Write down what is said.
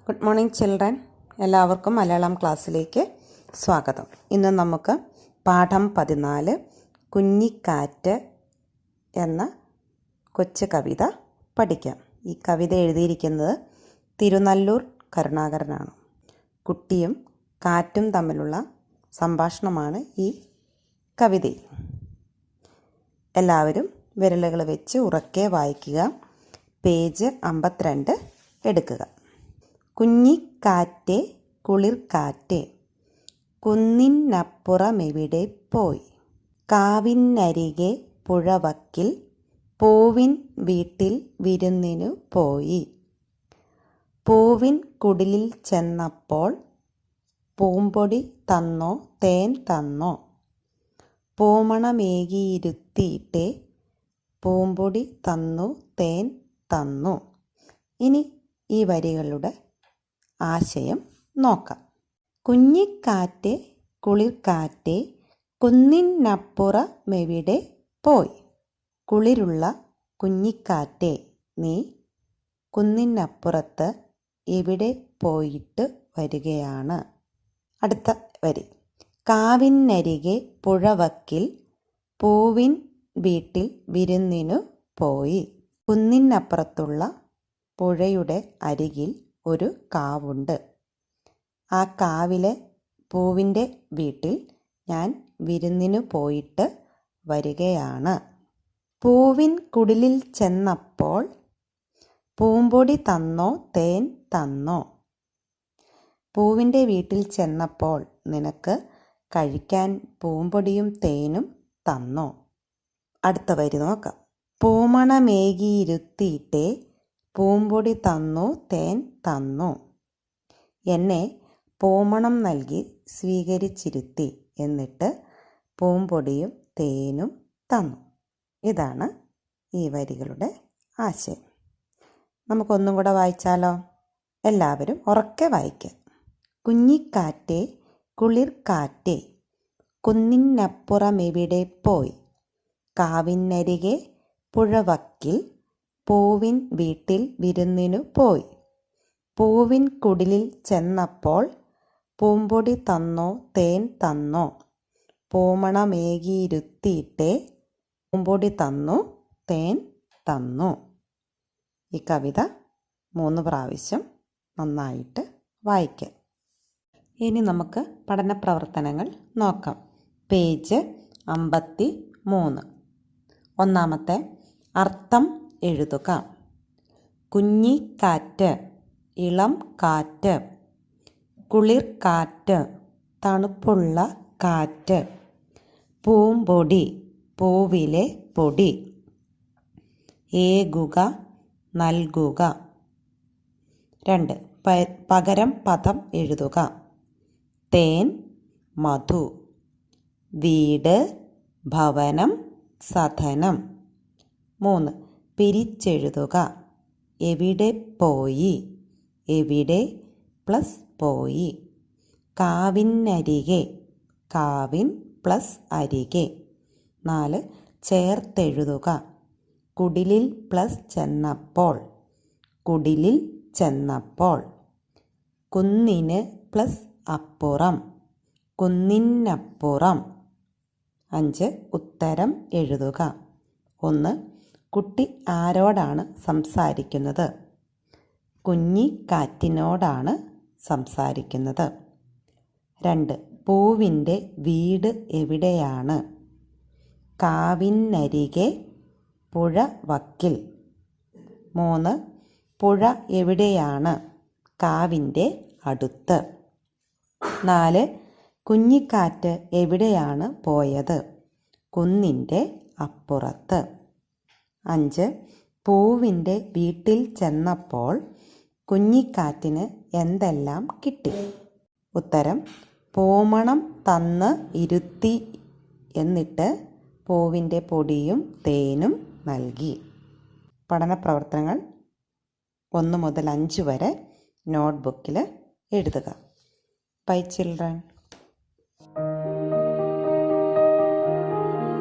Good morning children. എല്ലാവർക്കും മലയാളം ക്ലാസ്സിലേക്ക് സ്വാഗതം. ഇന്ന് നമുക്ക് പാഠം 14 കുഞ്ഞിക്കാറ്റ് എന്ന കൊച്ചു കവിത പഠിക്കാം. ഈ കവിത എഴുതിയിരിക്കുന്നത് തിരുനല്ലൂർ കരുണാകരനാണ്. കുട്ടിയും കാറ്റും തമ്മിലുള്ള സംഭാഷണമാണ് ഈ കവിതയിൽ. എല്ലാവരും വിരലുകൾ വെച്ച് ഉറക്കെ വായിക്കുക. പേജ് 52 എടുക്കുക. കുഞ്ഞിക്കാറ്റേ കുളിർക്കാറ്റേ കുന്നിനപ്പുറമെവിടെ പോയി, കാവിനരികെ പുഴവക്കിൽ പൂവിൻ വീട്ടിൽ വിരുന്നിനു പോയി. പൂവിൻ കുടിലിൽ ചെന്നപ്പോൾ പൂമ്പൊടി തന്നോ തേൻ തന്നോ, പൂമണമേകിയിരുത്തിയിട്ടേ പൂമ്പൊടി തന്നു തേൻ തന്നു. ഇനി ഈ വരികളുടെ ആശയം നോക്കാം. കുഞ്ഞിക്കാറ്റേ കുളിർക്കാറ്റേ കുന്നിനപ്പുറമെവിടെ പോയി. കുളിരുള്ള കുഞ്ഞിക്കാറ്റേ, നീ കുന്നിനപ്പുറത്ത് എവിടെ പോയിട്ട് വരികയാണ്. അടുത്ത വരി. കാവിനരികെ പുഴവക്കിൽ പൂവിൻ വീട്ടിൽ വിരുന്നിനു പോയി. കുന്നിനപ്പുറത്തുള്ള പുഴയുടെ അരികിൽ ഒരു കാവുണ്ട്. ആ കാവിലെ പൂവിൻ്റെ വീട്ടിൽ ഞാൻ വിരുന്നിനു പോയിട്ട് വരികയാണ്. പൂവിൻ കുടിലിൽ ചെന്നപ്പോൾ പൂമ്പൊടി തന്നോ തേൻ തന്നോ. പൂവിൻ്റെ വീട്ടിൽ ചെന്നപ്പോൾ നിനക്ക് കഴിക്കാൻ പൂമ്പൊടിയും തേനും തന്നോ. അടുത്ത വരി നോക്കാം. പൂമണമേകിയിരുത്തിയിട്ടേ പൂമ്പൊടി തന്നു തേൻ തന്നു. എന്നെ പൂമണം നൽകി സ്വീകരിച്ചിരുത്തി, എന്നിട്ട് പൂമ്പൊടിയും തേനും തന്നു. ഇതാണ് ഈ വരികളുടെ ആശയം. നമുക്കൊന്നും കൂടെ വായിച്ചാലോ? എല്ലാവരും ഉറക്കെ വായിക്കാം. കുഞ്ഞിക്കാറ്റേ കുളിർക്കാറ്റേ കുന്നിനപ്പുറമെവിടെ പോയി, കാവിനരികെ പുഴവക്കിൽ പൂവിൻ വീട്ടിൽ വിരുന്നിനു പോയി. പൂവിൻ കുടിലിൽ ചെന്നപ്പോൾ പൂമ്പൊടി തന്നോ തേൻ തന്നോ, പൂമണമേകിയിരുത്തിയിട്ടേ പൂമ്പൊടി തന്നു തേൻ തന്നു. ഈ കവിത 3 പ്രാവശ്യം നന്നായിട്ട് വായിക്കാം. ഇനി നമുക്ക് പഠന പ്രവർത്തനങ്ങൾ നോക്കാം. പേജ് 53. ഒന്നാമത്തെ അർത്ഥം എഴുതുക. കുഞ്ഞിക്കാറ്റ്, ഇളം കാറ്റ്. കുളിർക്കാറ്റ്, തണുപ്പുള്ള കാറ്റ്. പൂമ്പൊടി, പൂവിലെ പൊടി. ഏകുക, നൽകുക. 2. പകരം പദം എഴുതുക. തേൻ, മധു. വീട്, ഭവനം, സദനം. 3. പിരിച്ചെഴുതുക. എവിടെ പോയി, എവിടെ പ്ലസ് പോയി. കാവിനരികെ, കാവിൻ പ്ലസ് അരികെ. 4. ചേർത്തെഴുതുക. കുടിലിൽ പ്ലസ് ചെന്നപ്പോൾ, കുടിലിൽ ചെന്നപ്പോൾ. കുന്നിന് പ്ലസ് അപ്പുറം, കുന്നിനപ്പുറം. 5. ഉത്തരം എഴുതുക. 1. കുട്ടി ആരോടാണ് സംസാരിക്കുന്നത്? കുഞ്ഞിക്കാറ്റിനോടാണ് സംസാരിക്കുന്നത്. 2. പൂവിൻ്റെ വീട് എവിടെയാണ്? കാവിനരികെ പുഴവക്കിൽ. 3. പുഴ എവിടെയാണ്? കാവിൻ്റെ അടുത്ത്. 4. കുഞ്ഞിക്കാറ്റ് എവിടെയാണ് പോയത്? കുന്നിൻ്റെ അപ്പുറത്ത്. 5. പൂവിൻ്റെ വീട്ടിൽ ചെന്നപ്പോൾ കുഞ്ഞിക്കാറ്റിന് എന്തെല്ലാം കിട്ടി? ഉത്തരം പൂമണം തന്ന് ഇരുത്തി, എന്നിട്ട് പൂവിൻ്റെ പൊടിയും തേനും നൽകി. പഠന പ്രവർത്തനങ്ങൾ 1 മുതൽ 5 വരെ നോട്ട്ബുക്കിൽ എഴുതുക. Bye children.